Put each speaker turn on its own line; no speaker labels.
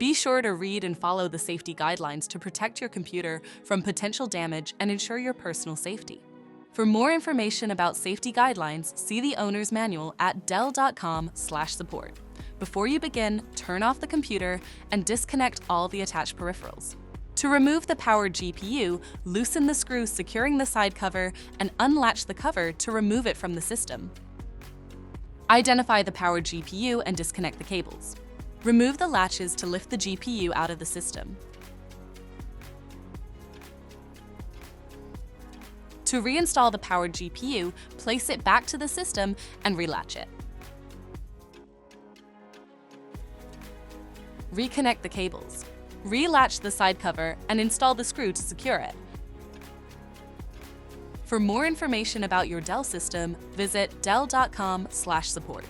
Be sure to read and follow the safety guidelines to protect your computer from potential damage and ensure your personal safety. For more information about safety guidelines, see the owner's manual at dell.com/support. Before you begin, turn off the computer and disconnect all the attached peripherals. To remove the powered GPU, loosen the screw securing the side cover and unlatch the cover to remove it from the system. Identify the powered GPU and disconnect the cables. Remove the latches to lift the GPU out of the system. To reinstall the powered GPU, place it back to the system and relatch it. Reconnect the cables. Relatch the side cover and install the screw to secure it. For more information about your Dell system, visit dell.com/support.